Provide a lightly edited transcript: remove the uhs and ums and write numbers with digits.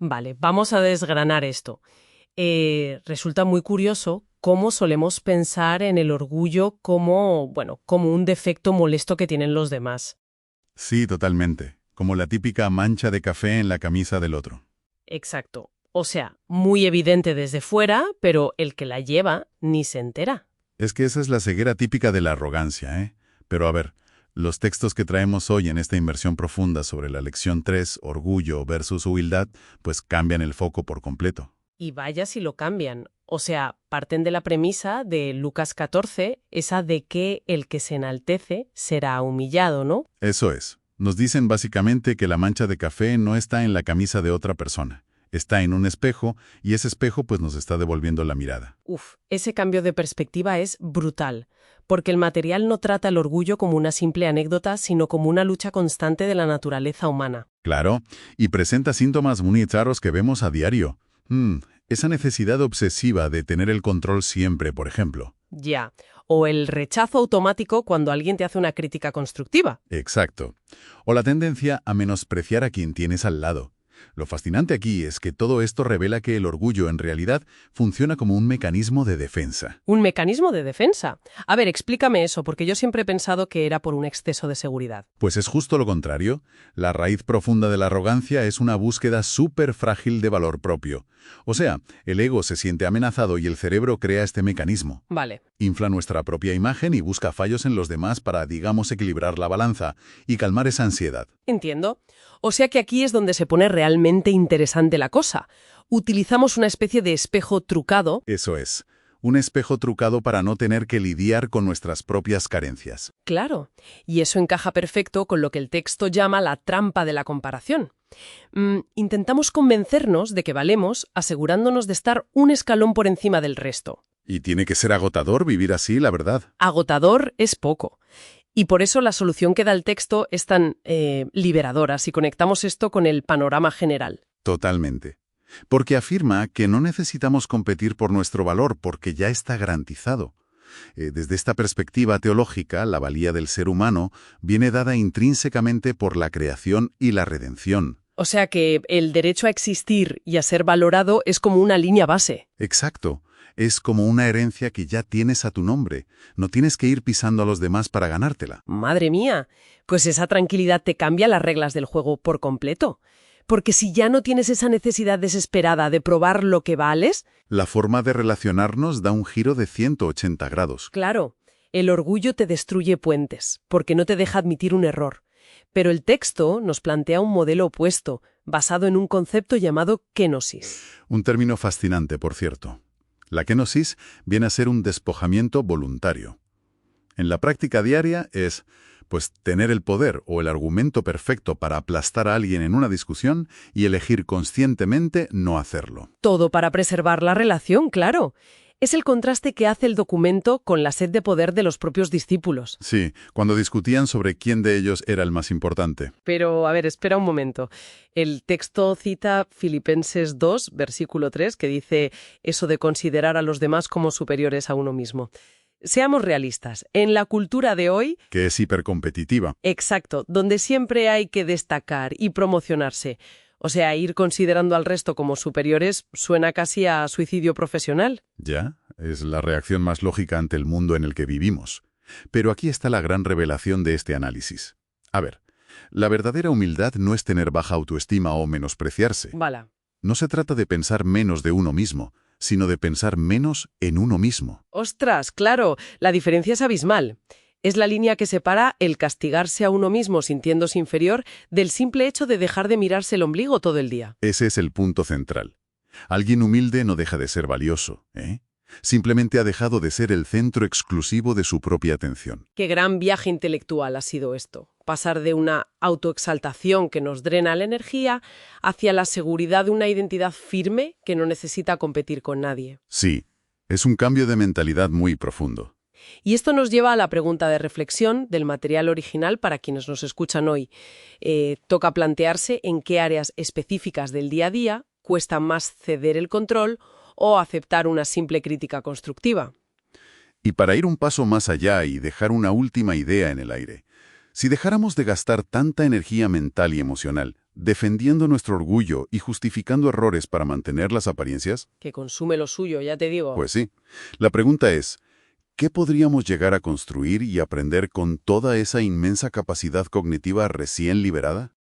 Vale, vamos a desgranar esto. Resulta muy curioso cómo solemos pensar en el orgullo como, bueno, como un defecto molesto que tienen los demás. Sí, totalmente. Como la típica mancha de café en la camisa del otro. Exacto. O sea, muy evidente desde fuera, pero el que la lleva ni se entera. Es que esa es la ceguera típica de la arrogancia, ¿eh? Pero a ver, los textos que traemos hoy en esta inmersión profunda sobre la lección 3, orgullo versus humildad, pues cambian el foco por completo. Y vaya si lo cambian. O sea, parten de la premisa de Lucas 14, esa de que el que se enaltece será humillado, ¿no? Eso es. Nos dicen básicamente que la mancha de café no está en la camisa de otra persona. Está en un espejo y ese espejo pues nos está devolviendo la mirada. Uf, ese cambio de perspectiva es brutal, porque el material no trata el orgullo como una simple anécdota, sino como una lucha constante de la naturaleza humana. Claro, y presenta síntomas muy claros que vemos a diario. Esa necesidad obsesiva de tener el control siempre, por ejemplo. Ya. O el rechazo automático cuando alguien te hace una crítica constructiva. Exacto. O la tendencia a menospreciar a quien tienes al lado. Lo fascinante aquí es que todo esto revela que el orgullo en realidad funciona como un mecanismo de defensa. ¿Un mecanismo de defensa? A ver, explícame eso, porque yo siempre he pensado que era por un exceso de seguridad. Pues es justo lo contrario. La raíz profunda de la arrogancia es una búsqueda súper frágil de valor propio. O sea, el ego se siente amenazado y el cerebro crea este mecanismo. Vale. Infla nuestra propia imagen y busca fallos en los demás para, digamos, equilibrar la balanza y calmar esa ansiedad. Entiendo. O sea que aquí es donde se pone realmente interesante la cosa. Utilizamos una especie de espejo trucado. Eso es. Un espejo trucado para no tener que lidiar con nuestras propias carencias. Claro. Y eso encaja perfecto con lo que el texto llama la trampa de la comparación. Intentamos convencernos de que valemos asegurándonos de estar un escalón por encima del resto. Y tiene que ser agotador vivir así, la verdad. Agotador es poco. Y por eso la solución que da el texto es tan liberadora si conectamos esto con el panorama general. Totalmente. Porque afirma que no necesitamos competir por nuestro valor porque ya está garantizado. Desde esta perspectiva teológica, la valía del ser humano viene dada intrínsecamente por la creación y la redención. O sea que el derecho a existir y a ser valorado es como una línea base. Exacto. Es como una herencia que ya tienes a tu nombre. No tienes que ir pisando a los demás para ganártela. Madre mía, pues esa tranquilidad te cambia las reglas del juego por completo. Porque si ya no tienes esa necesidad desesperada de probar lo que vales... La forma de relacionarnos da un giro de 180 grados. Claro, el orgullo te destruye puentes, porque no te deja admitir un error. Pero el texto nos plantea un modelo opuesto, basado en un concepto llamado kenosis. Un término fascinante, por cierto. La kenosis viene a ser un despojamiento voluntario. En la práctica diaria es, pues, tener el poder o el argumento perfecto para aplastar a alguien en una discusión y elegir conscientemente no hacerlo. Todo para preservar la relación, claro. Es el contraste que hace el documento con la sed de poder de los propios discípulos. Sí, cuando discutían sobre quién de ellos era el más importante. Pero, a ver, espera un momento. El texto cita Filipenses 2, versículo 3, que dice eso de considerar a los demás como superiores a uno mismo. Seamos realistas. En la cultura de hoy... Que es hipercompetitiva. Exacto, donde siempre hay que destacar y promocionarse. O sea, ir considerando al resto como superiores suena casi a suicidio profesional. Ya, es la reacción más lógica ante el mundo en el que vivimos. Pero aquí está la gran revelación de este análisis. A ver, la verdadera humildad no es tener baja autoestima o menospreciarse. Vale. No se trata de pensar menos de uno mismo, sino de pensar menos en uno mismo. ¡Ostras! Claro, la diferencia es abismal. Es la línea que separa el castigarse a uno mismo sintiéndose inferior del simple hecho de dejar de mirarse el ombligo todo el día. Ese es el punto central. Alguien humilde no deja de ser valioso, ¿eh? Simplemente ha dejado de ser el centro exclusivo de su propia atención. Qué gran viaje intelectual ha sido esto. Pasar de una autoexaltación que nos drena la energía hacia la seguridad de una identidad firme que no necesita competir con nadie. Sí, es un cambio de mentalidad muy profundo. Y esto nos lleva a la pregunta de reflexión del material original para quienes nos escuchan hoy. Toca plantearse en qué áreas específicas del día a día cuesta más ceder el control o aceptar una simple crítica constructiva. Y para ir un paso más allá y dejar una última idea en el aire, si dejáramos de gastar tanta energía mental y emocional defendiendo nuestro orgullo y justificando errores para mantener las apariencias? Que consume lo suyo, ya te digo. Pues sí. La pregunta es, ¿qué podríamos llegar a construir y aprender con toda esa inmensa capacidad cognitiva recién liberada?